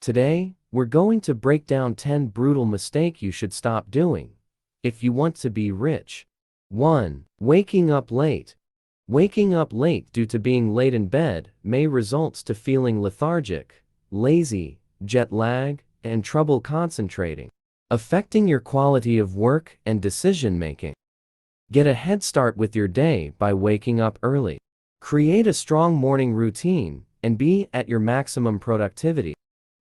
Today, we're going to break down 10 brutal mistakes you should stop doing if you want to be rich. 1. Waking up late. Waking up late due to being late in bed may result to feeling lethargic, lazy, jet lag, and trouble concentrating, affecting your quality of work and decision making. Get a head start with your day by waking up early. Create a strong morning routine and be at your maximum productivity.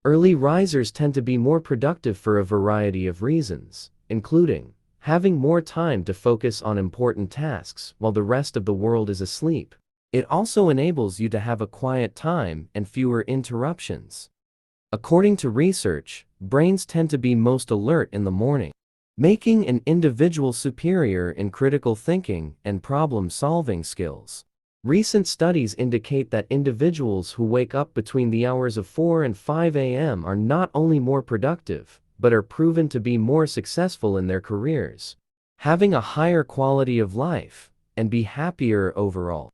Early risers tend to be more productive for a variety of reasons, including having more time to focus on important tasks while the rest of the world is asleep. It also enables you to have a quiet time and fewer interruptions. According to research, brains tend to be most alert in the morning, making an individual superior in critical thinking and problem-solving skills. Recent studies indicate that individuals who wake up between the hours of 4 and 5 a.m. are not only more productive, but are proven to be more successful in their careers, having a higher quality of life, and be happier overall.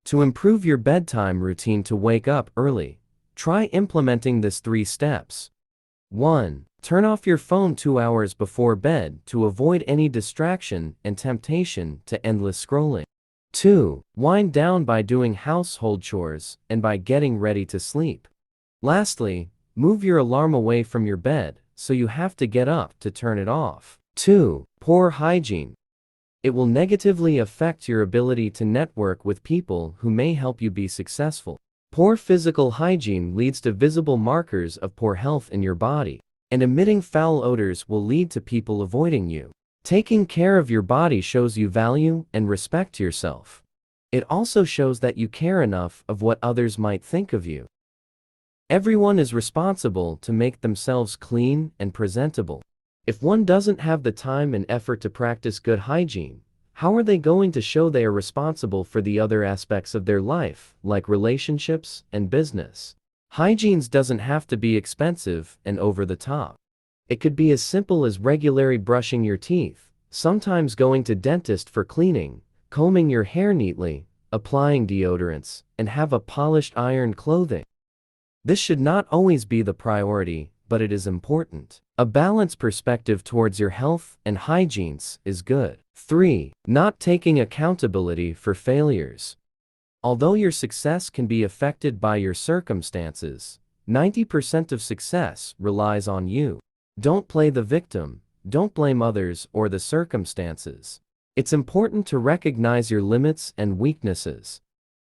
To improve your bedtime routine to wake up early, try implementing this 3 steps. 1. Turn off your phone 2 hours before bed to avoid any distraction and temptation to endless scrolling. 2. Wind down by doing household chores and by getting ready to sleep. Lastly, move your alarm away from your bed so you have to get up to turn it off. 2. Poor hygiene. It will negatively affect your ability to network with people who may help you be successful. Poor physical hygiene leads to visible markers of poor health in your body, and emitting foul odors will lead to people avoiding you. Taking care of your body shows you value and respect yourself. It also shows that you care enough of what others might think of you. Everyone is responsible to make themselves clean and presentable. If one doesn't have the time and effort to practice good hygiene, how are they going to show they are responsible for the other aspects of their life, like relationships and business? Hygiene doesn't have to be expensive and over the top. It could be as simple as regularly brushing your teeth, sometimes going to dentist for cleaning, combing your hair neatly, applying deodorants, and have a polished ironed clothing. This should not always be the priority, but it is important. A balanced perspective towards your health and hygiene is good. 3. Not taking accountability for failures. Although your success can be affected by your circumstances, 90% of success relies on you. Don't play the victim, don't blame others or the circumstances. It's important to recognize your limits and weaknesses.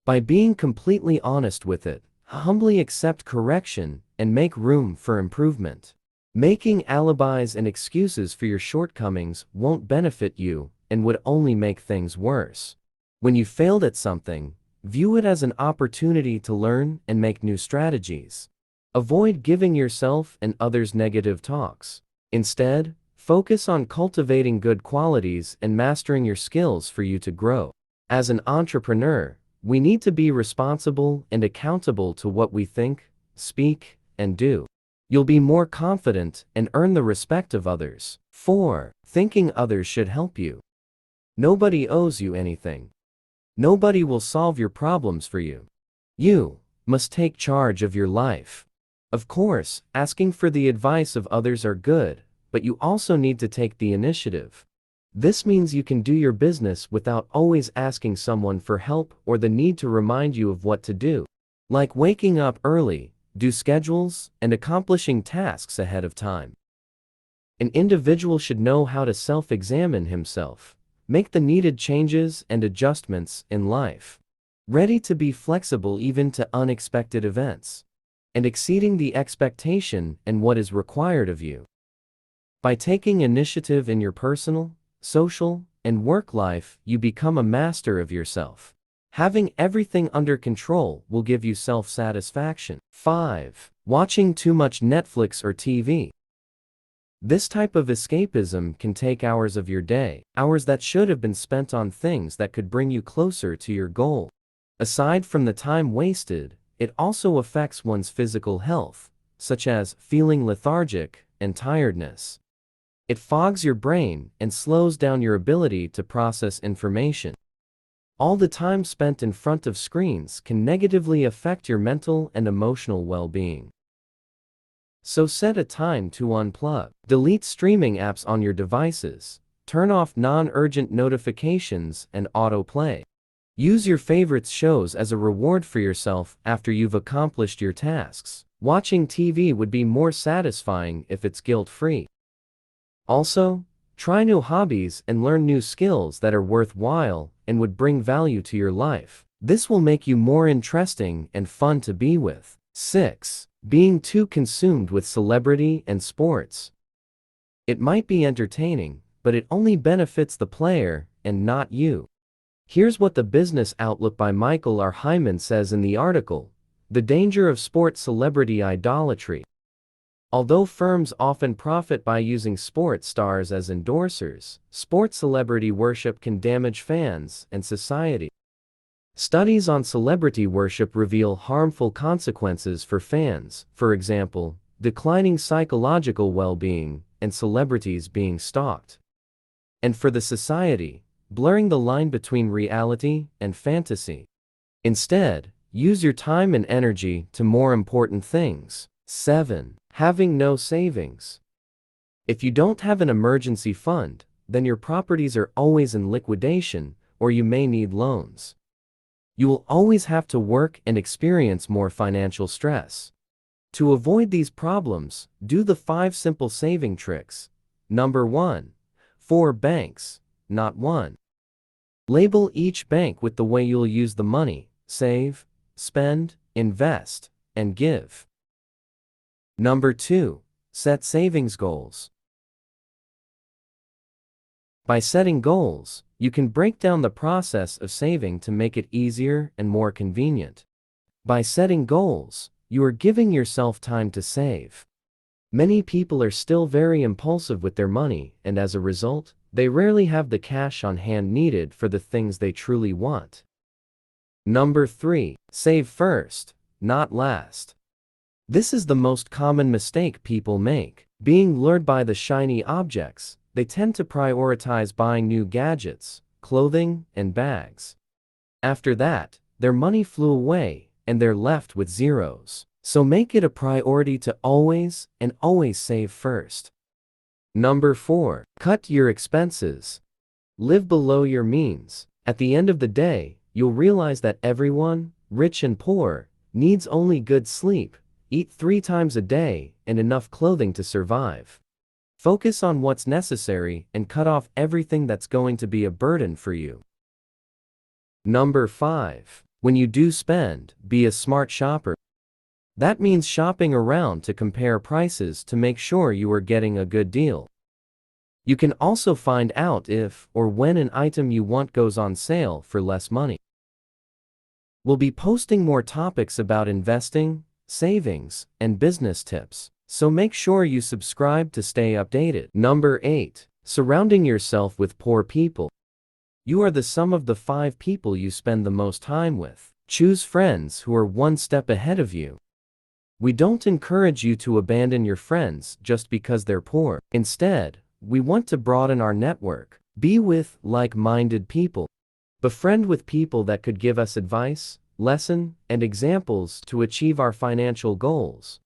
By being completely honest with it, humbly accept correction and make room for improvement. Making alibis and excuses for your shortcomings won't benefit you and would only make things worse. When you failed at something, view it as an opportunity to learn and make new strategies. Avoid giving yourself and others negative talks. Instead, focus on cultivating good qualities and mastering your skills for you to grow. As an entrepreneur, we need to be responsible and accountable to what we think, speak, and do. You'll be more confident and earn the respect of others. 4. Thinking others should help you. Nobody owes you anything. Nobody will solve your problems for you. You must take charge of your life. Of course, asking for the advice of others are good, but you also need to take the initiative. This means you can do your business without always asking someone for help or the need to remind you of what to do. Like waking up early, do schedules, and accomplishing tasks ahead of time. An individual should know how to self-examine himself, make the needed changes and adjustments in life, ready to be flexible even to unexpected events, and exceeding the expectation and what is required of you. By taking initiative in your personal, social, and work life, you become a master of yourself. Having everything under control will give you self-satisfaction. 5. Watching too much Netflix or TV. This type of escapism can take hours of your day, hours that should have been spent on things that could bring you closer to your goal. Aside from the time wasted, it also affects one's physical health, such as feeling lethargic and tiredness. It fogs your brain and slows down your ability to process information. All the time spent in front of screens can negatively affect your mental and emotional well-being. So set a time to unplug. Delete streaming apps on your devices. Turn off non-urgent notifications and autoplay. Use your favorite shows as a reward for yourself after you've accomplished your tasks. Watching TV would be more satisfying if it's guilt-free. Also, try new hobbies and learn new skills that are worthwhile and would bring value to your life. This will make you more interesting and fun to be with. 6. Being too consumed with celebrity and sports. It might be entertaining, but it only benefits the player and not you. Here's what the Business Outlook by Michael R. Hyman says in the article: The danger of sports celebrity idolatry. Although firms often profit by using sports stars as endorsers, sports celebrity worship can damage fans and society. Studies on celebrity worship reveal harmful consequences for fans, for example, declining psychological well-being and celebrities being stalked. And for the society, blurring the line between reality and fantasy. Instead, use your time and energy to more important things. 7. Having no savings. If you don't have an emergency fund, then your properties are always in liquidation, or you may need loans. You will always have to work and experience more financial stress. To avoid these problems, do the 5 simple saving tricks. Number 1. 4 banks, not one. Label each bank with the way you'll use the money: save, spend, invest, and give. Number 2. Set savings goals. By setting goals, you can break down the process of saving to make it easier and more convenient. By setting goals, you are giving yourself time to save. Many people are still very impulsive with their money, and as a result, they rarely have the cash on hand needed for the things they truly want. Number 3. Save first, not last. This is the most common mistake people make. Being lured by the shiny objects, they tend to prioritize buying new gadgets, clothing, and bags. After that, their money flew away, and they're left with zeros. So make it a priority to always save first. Number 4. Cut your expenses. Live below your means. At the end of the day, you'll realize that everyone, rich and poor, needs only good sleep, eat 3 times a day, and enough clothing to survive. Focus on what's necessary and cut off everything that's going to be a burden for you. Number 5. When you do spend, be a smart shopper. That means shopping around to compare prices to make sure you are getting a good deal. You can also find out if or when an item you want goes on sale for less money. We'll be posting more topics about investing, savings, and business tips, so make sure you subscribe to stay updated. Number 8. Surrounding yourself with poor people. You are the sum of the 5 people you spend the most time with. Choose friends who are one step ahead of you. We don't encourage you to abandon your friends just because they're poor. Instead, we want to broaden our network. Be with like-minded people. Befriend with people that could give us advice, lesson, and examples to achieve our financial goals.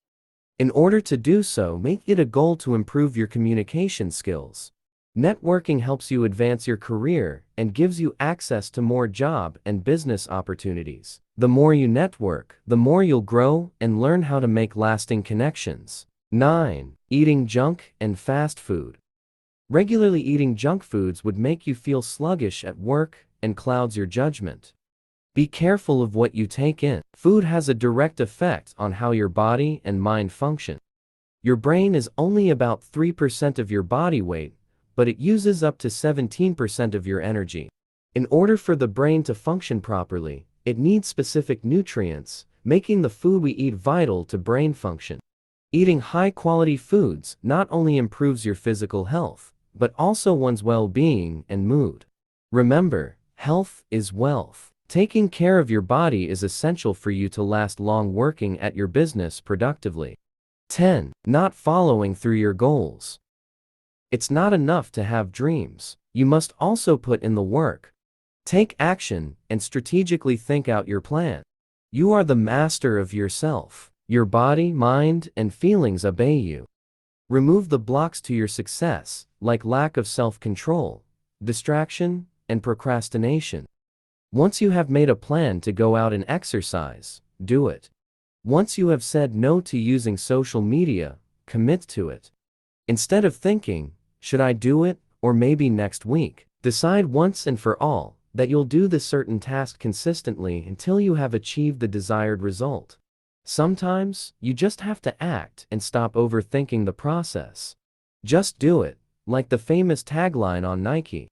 In order to do so, make it a goal to improve your communication skills. Networking helps you advance your career and gives you access to more job and business opportunities. The more you network, the more you'll grow and learn how to make lasting connections. 9. Eating junk and fast food. Regularly eating junk foods would make you feel sluggish at work and clouds your judgment. Be careful of what you take in. Food has a direct effect on how your body and mind function. Your brain is only about 3% of your body weight, but it uses up to 17% of your energy. In order for the brain to function properly, it needs specific nutrients, making the food we eat vital to brain function. Eating high-quality foods not only improves your physical health, but also one's well-being and mood. Remember, health is wealth. Taking care of your body is essential for you to last long working at your business productively. 10. Not following through your goals. It's not enough to have dreams. You must also put in the work. Take action and strategically think out your plan. You are the master of yourself. Your body, mind, and feelings obey you. Remove the blocks to your success, like lack of self-control, distraction, and procrastination. Once you have made a plan to go out and exercise, do it. Once you have said no to using social media, commit to it. Instead of thinking, should I do it, or maybe next week, decide once and for all that you'll do the certain task consistently until you have achieved the desired result. Sometimes, you just have to act and stop overthinking the process. Just do it, like the famous tagline on Nike.